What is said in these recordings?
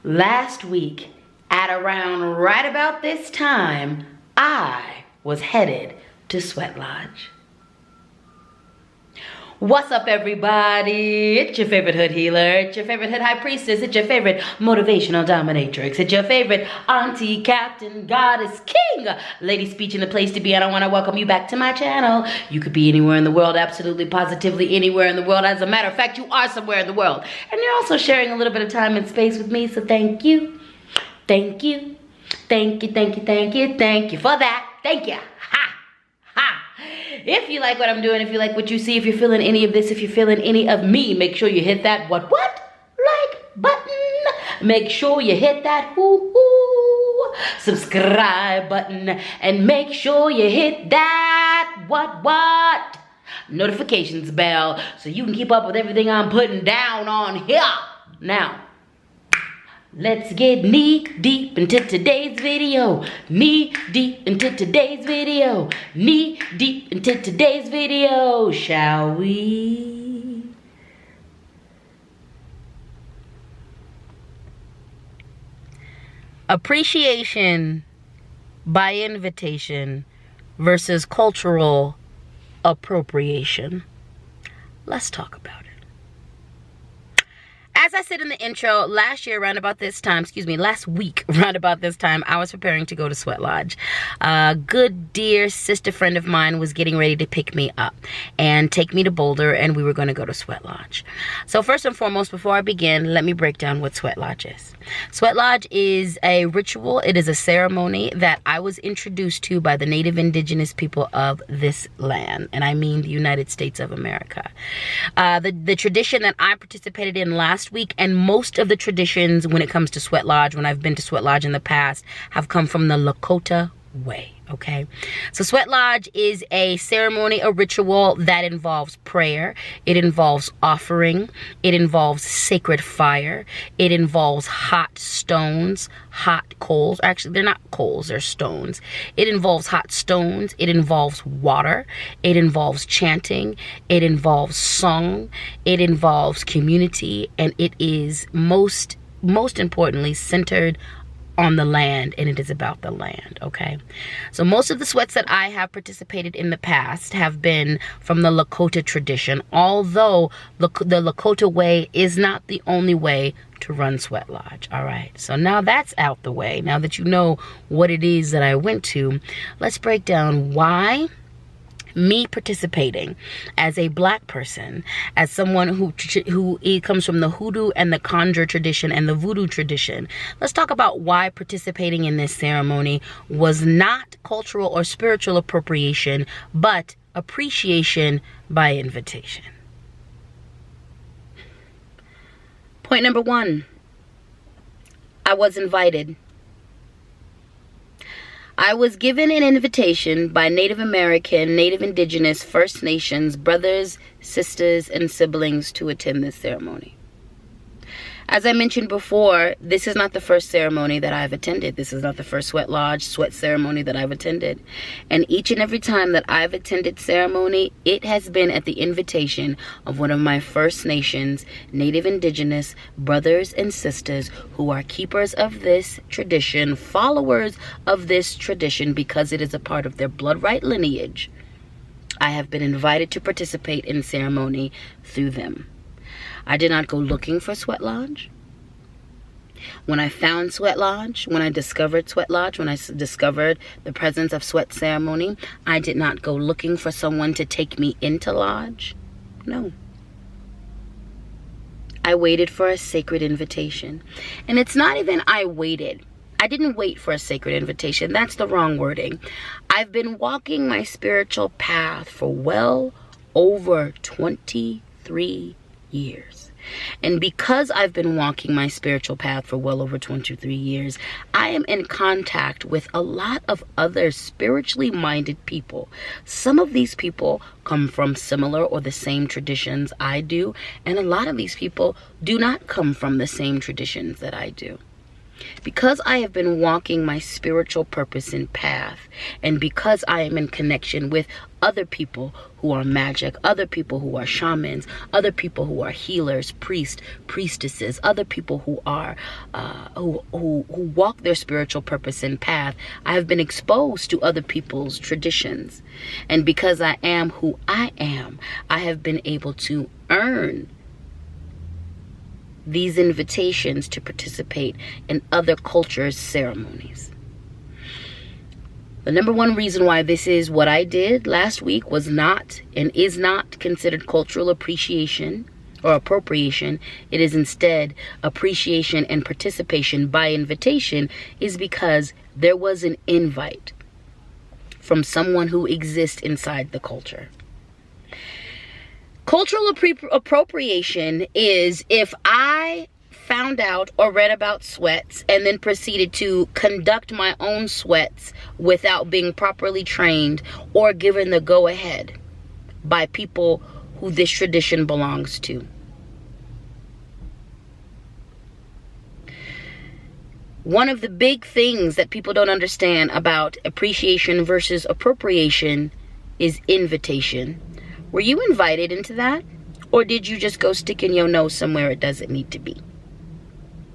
Last week, at around right about this time, I was headed to Sweat Lodge. What's up, everybody? It's your favorite hood healer, it's your favorite hood high priestess, it's your favorite motivational dominatrix, it's your favorite auntie, captain, goddess, king, LadySpeech in the place to be, and I want to welcome you back to my channel. You could be anywhere in the world, absolutely positively anywhere in the world. As a matter of fact, you are somewhere in the world, and you're also sharing a little bit of time and space with me, so thank you, thank you, thank you, thank you, thank you, thank you for that. Thank you. Ha! Ha! If you like what I'm doing, if you like what you see, if you're feeling any of this, if you're feeling any of me, make sure you hit that what like button. Make sure you hit that subscribe button, and make sure you hit that what notifications bell so you can keep up with everything I'm putting down on here. Now, let's get knee deep into today's video. Knee deep into today's video. Knee deep into today's video, shall we? Appreciation by invitation versus cultural appropriation. Let's talk about it. As I said in the intro, last week around about this time, I was preparing to go to Sweat Lodge. A good dear sister friend of mine was getting ready to pick me up and take me to Boulder, and we were going to go to Sweat Lodge. So first and foremost, before I begin, let me break down what Sweat Lodge is. Sweat Lodge is a ritual. It is a ceremony that I was introduced to by the native indigenous people of this land, and I mean the United States of America. The tradition that I participated in last week, and most of the traditions when it comes to Sweat Lodge, when I've been to Sweat Lodge in the past, have come from the Lakota way. Okay, so Sweat Lodge is a ceremony, a ritual that involves prayer, it involves offering, it involves sacred fire, it involves hot stones, hot coals. Actually, they're not coals, they're stones. It involves hot stones, it involves water, it involves chanting, it involves song, it involves community, and it is most importantly centered on the land, and it is about the land. Okay, so most of the sweats that I have participated in the past have been from the Lakota tradition, although the Lakota way is not the only way to run Sweat Lodge. All right, so now that's out the way, now that you know what it is that I went to, let's break down why me participating as a black person, as someone who comes from the hoodoo and the conjure tradition and the voodoo tradition. Let's talk about why participating in this ceremony was not cultural or spiritual appropriation, but appreciation by invitation. Point number one, I was invited. I was given an invitation by Native American, Native Indigenous, First Nations, brothers, sisters, and siblings to attend this ceremony. As I mentioned before, this is not the first ceremony that I've attended. This is not the first Sweat Lodge, sweat ceremony that I've attended. And each and every time that I've attended ceremony, it has been at the invitation of one of my First Nations, Native Indigenous brothers and sisters who are keepers of this tradition, followers of this tradition because it is a part of their blood right lineage. I have been invited to participate in ceremony through them. I did not go looking for Sweat Lodge. When I found Sweat Lodge, when I discovered Sweat Lodge, when I discovered the presence of sweat ceremony, I did not go looking for someone to take me into Lodge. No. I waited for a sacred invitation. And it's not even I waited. I didn't wait for a sacred invitation. That's the wrong wording. I've been walking my spiritual path for well over 23 years. And because I've been walking my spiritual path for well over 23 years, I am in contact with a lot of other spiritually minded people. Some of these people come from similar or the same traditions I do, and a lot of these people do not come from the same traditions that I do. Because I have been walking my spiritual purpose and path, and because I am in connection with other people who are magic, other people who are shamans, other people who are healers, priests, priestesses, other people who are who walk their spiritual purpose and path, I have been exposed to other people's traditions. And because I am who I am, I have been able to earn these invitations to participate in other cultures' ceremonies. The number one reason why this is what I did last week was not and is not considered cultural appreciation or appropriation. It is instead appreciation and participation by invitation, is because there was an invite from someone who exists inside the culture. Cultural appropriation is if I found out or read about sweats and then proceeded to conduct my own sweats without being properly trained or given the go-ahead by people who this tradition belongs to. One of the big things that people don't understand about appreciation versus appropriation is invitation. Were you invited into that? Or did you just go sticking your nose somewhere it doesn't need to be?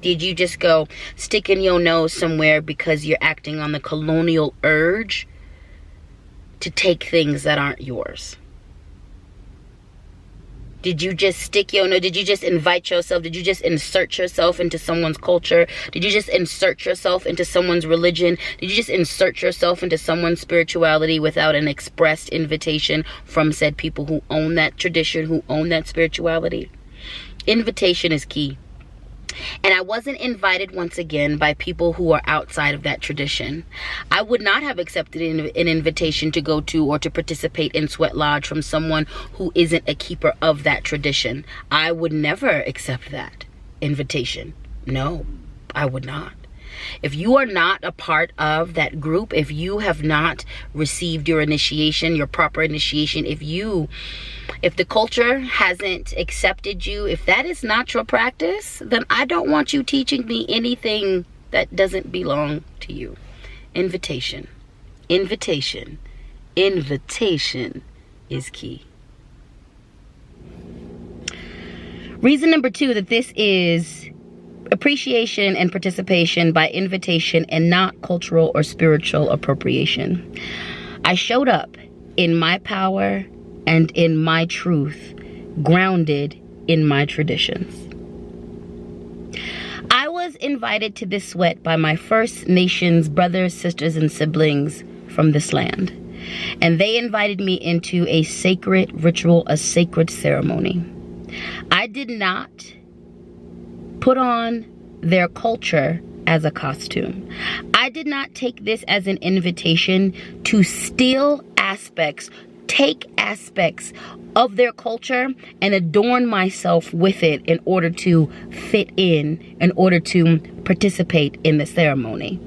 Did you just go sticking your nose somewhere because you're acting on the colonial urge to take things that aren't yours? Did you just stick your nose? Did you just invite yourself? Did you just insert yourself into someone's culture? Did you just insert yourself into someone's religion? Did you just insert yourself into someone's spirituality without an expressed invitation from said people who own that tradition, who own that spirituality? Invitation is key. And I wasn't invited once again by people who are outside of that tradition. I would not have accepted an invitation to go to or to participate in Sweat Lodge from someone who isn't a keeper of that tradition. I would never accept that invitation. No, I would not. If you are not a part of that group, if you have not received your initiation, your proper initiation, if the culture hasn't accepted you, if that is not your practice, then I don't want you teaching me anything that doesn't belong to you. Invitation, invitation, invitation is key. Reason number 2 that this is appreciation and participation by invitation and not cultural or spiritual appropriation. I showed up in my power and in my truth, grounded in my traditions. I was invited to this sweat by my First Nations brothers, sisters, and siblings from this land. And they invited me into a sacred ritual, a sacred ceremony. I did not put on their culture as a costume. I did not take this as an invitation to steal aspects, take aspects of their culture and adorn myself with it in order to fit in order to participate in the ceremony.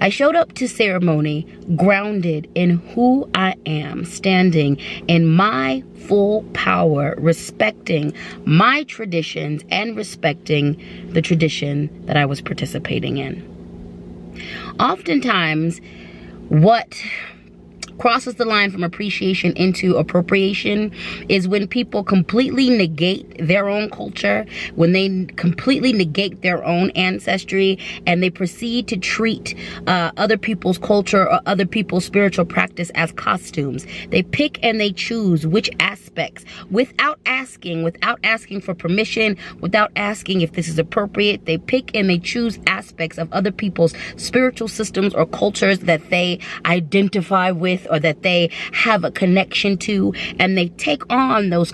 I showed up to ceremony grounded in who I am, standing in my full power, respecting my traditions and respecting the tradition that I was participating in. Oftentimes, what crosses the line from appreciation into appropriation is when people completely negate their own culture, when they completely negate their own ancestry, and they proceed to treat other people's culture or other people's spiritual practice as costumes. They pick and they choose which aspects without asking for permission, without asking if this is appropriate. They pick and they choose aspects of other people's spiritual systems or cultures that they identify with or that they have a connection to, and they take on those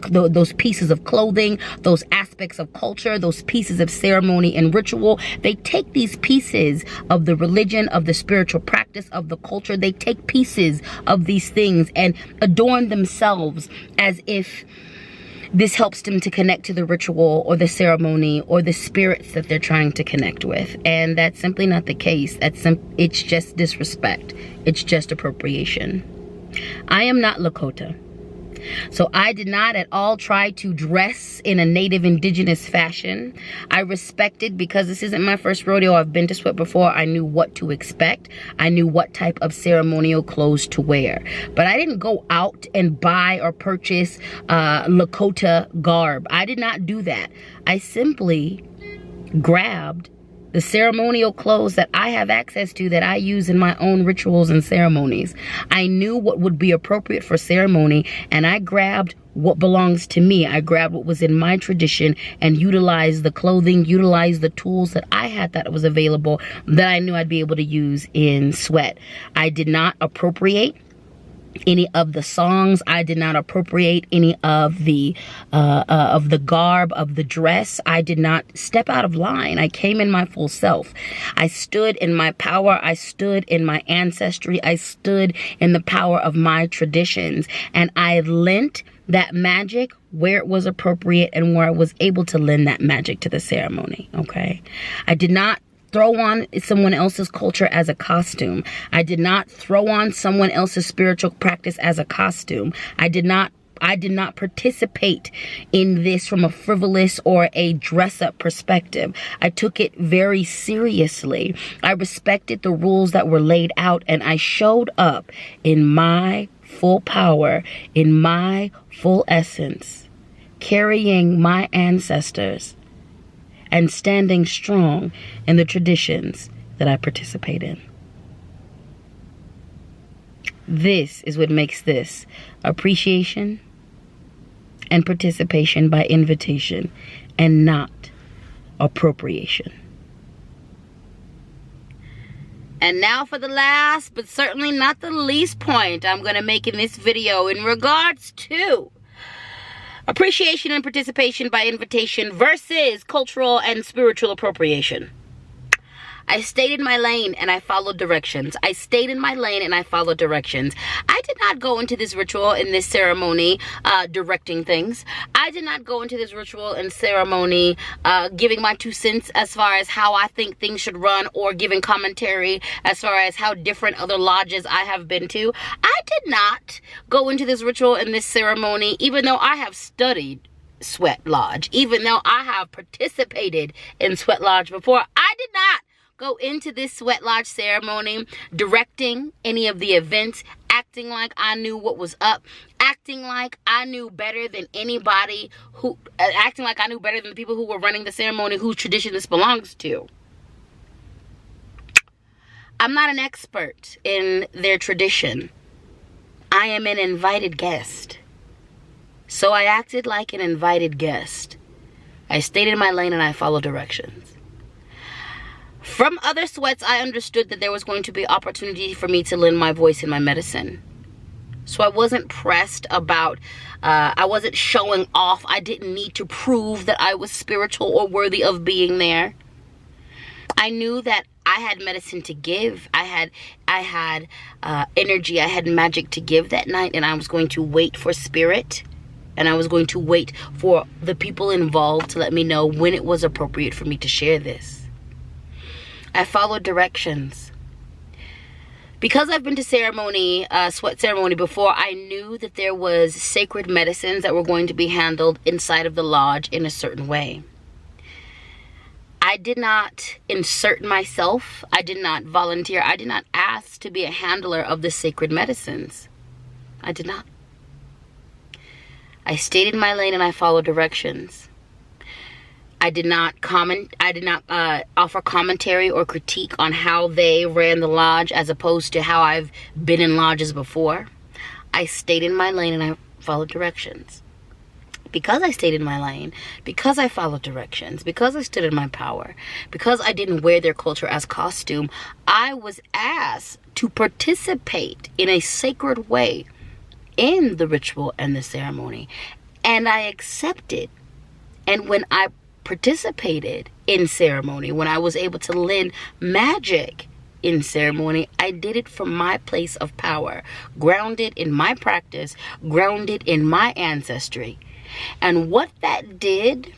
pieces of clothing, those aspects of culture, those pieces of ceremony and ritual. They take these pieces of the religion, of the spiritual practice, of the culture. They take pieces of these things and adorn themselves as if this helps them to connect to the ritual or the ceremony or the spirits that they're trying to connect with. And that's simply not the case. It's just disrespect. It's just appropriation. I am not Lakota. So I did not at all try to dress in a native indigenous fashion. I respected, because this isn't my first rodeo, I've been to Sweat before, I knew what to expect. I knew what type of ceremonial clothes to wear. But I didn't go out and buy or purchase Lakota garb. I did not do that. I simply grabbed the ceremonial clothes that I have access to, that I use in my own rituals and ceremonies. I knew what would be appropriate for ceremony, and I grabbed what belongs to me. I grabbed what was in my tradition and utilized the clothing, utilized the tools that I had that was available, that I knew I'd be able to use in Sweat. I did not appropriate any of the songs. I did not appropriate any of the garb, of the dress. I did not step out of line. I came in my full self. I stood in my power. I stood in my ancestry. I stood in the power of my traditions, and I lent that magic where it was appropriate and where I was able to lend that magic to the ceremony. Okay, I did not throw on someone else's culture as a costume. I did not throw on someone else's spiritual practice as a costume. I did not participate in this from a frivolous or a dress-up perspective. I took it very seriously. I respected the rules that were laid out, and I showed up in my full power, in my full essence, carrying my ancestors and standing strong in the traditions that I participate in. This is what makes this appreciation and participation by invitation, and not appropriation. And now for the last, but certainly not the least point I'm going to make in this video in regards to appreciation and participation by invitation versus cultural and spiritual appropriation. I stayed in my lane and I followed directions. I stayed in my lane and I followed directions. I did not go into this ritual, in this ceremony, directing things. I did not go into this ritual and ceremony giving my 2 cents as far as how I think things should run, or giving commentary as far as how different other lodges I have been to. I did not go into this ritual and this ceremony, even though I have studied Sweat Lodge, even though I have participated in Sweat Lodge before. I did not go into this Sweat Lodge ceremony directing any of the events, acting like I knew what was up, acting like I knew better than anybody who, acting like I knew better than the people who were running the ceremony, whose tradition this belongs to. I'm not an expert in their tradition. I am an invited guest. So I acted like an invited guest. I stayed in my lane and I followed directions. From other sweats, I understood that there was going to be opportunity for me to lend my voice and my medicine. So I wasn't pressed about, I wasn't showing off. I didn't need to prove that I was spiritual or worthy of being there. I knew that I had medicine to give. I had energy, I had magic to give that night, and I was going to wait for spirit. And I was going to wait for the people involved to let me know when it was appropriate for me to share this. I followed directions. Because I've been to ceremony, sweat ceremony before, I knew that there was sacred medicines that were going to be handled inside of the lodge in a certain way. I did not insert myself. I did not volunteer. I did not ask to be a handler of the sacred medicines. I did not. I stayed in my lane and I followed directions. I did not comment. I did not offer commentary or critique on how they ran the lodge as opposed to how I've been in lodges before. I stayed in my lane and I followed directions. Because I stayed in my lane, because I followed directions, because I stood in my power, because I didn't wear their culture as costume, I was asked to participate in a sacred way in the ritual and the ceremony. And I accepted. And when I participated in ceremony, when I was able to lend magic in ceremony, I did it from my place of power, grounded in my practice, grounded in my ancestry. And what that did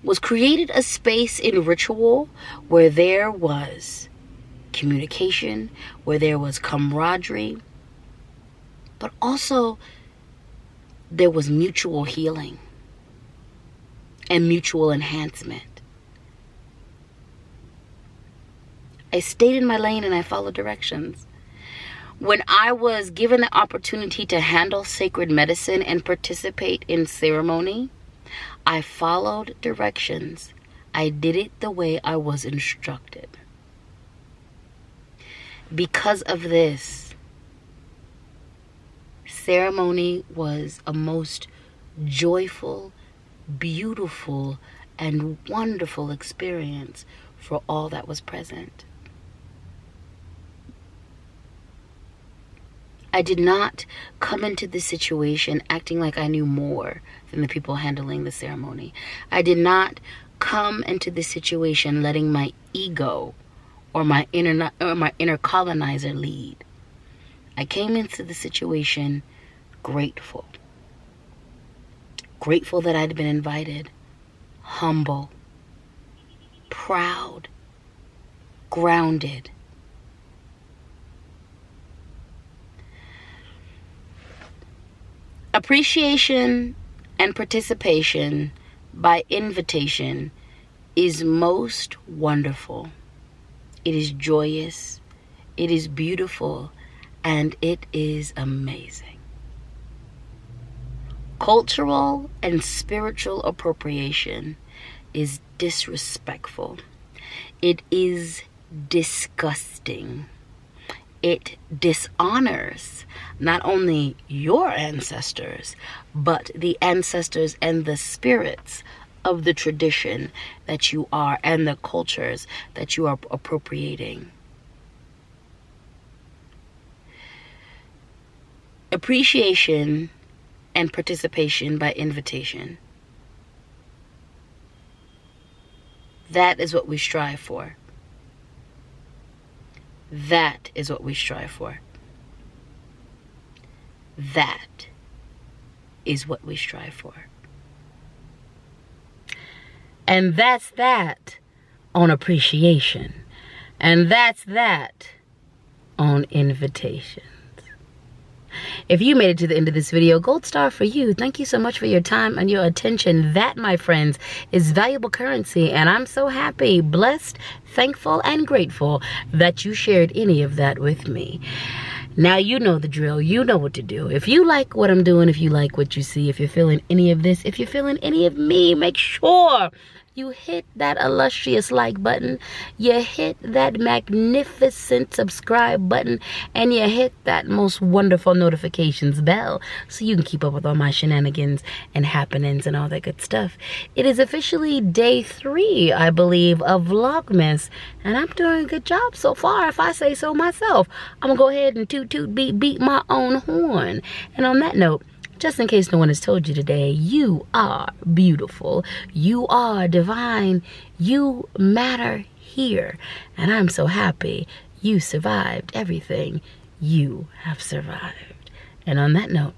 was created a space in ritual where there was communication, where there was camaraderie, but also there was mutual healing and mutual enhancement. I stayed in my lane and I followed directions. When I was given the opportunity to handle sacred medicine and participate in ceremony, I followed directions. I did it the way I was instructed. Because of this, ceremony was a most joyful, beautiful, and wonderful experience for all that was present. I did not come into this situation acting like I knew more than the people handling the ceremony. I did not come into this situation letting my ego or my inner colonizer lead. I came into the situation grateful. Grateful that I'd been invited. Humble. Proud. Grounded. Appreciation and participation by invitation is most wonderful. It is joyous, it is beautiful, and it is amazing. Cultural and spiritual appropriation is disrespectful. It is disgusting. It dishonors not only your ancestors, but the ancestors and the spirits of the tradition that you are and the cultures that you are appropriating. Appreciation and participation by invitation. That is what we strive for. That is what we strive for. That is what we strive for. And that's that on appreciation. And that's that on invitations. If you made it to the end of this video, gold star for you. Thank you so much for your time and your attention. That, my friends, is valuable currency. And I'm so happy, blessed, thankful, and grateful that you shared any of that with me. Now you know the drill. You know what to do. If you like what I'm doing, if you like what you see, if you're feeling any of this, if you're feeling any of me, make sure you hit that illustrious like button, you hit that magnificent subscribe button, and you hit that most wonderful notifications bell so you can keep up with all my shenanigans and happenings and all that good stuff. It is officially day 3, I believe, of Vlogmas, and I'm doing a good job so far, if I say so myself. I'm gonna go ahead and toot beat my own horn. And on that note, just in case no one has told you today, you are beautiful. You are divine. You matter here. And I'm so happy you survived everything you have survived. And on that note,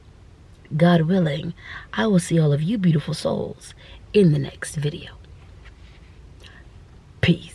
God willing, I will see all of you beautiful souls in the next video. Peace.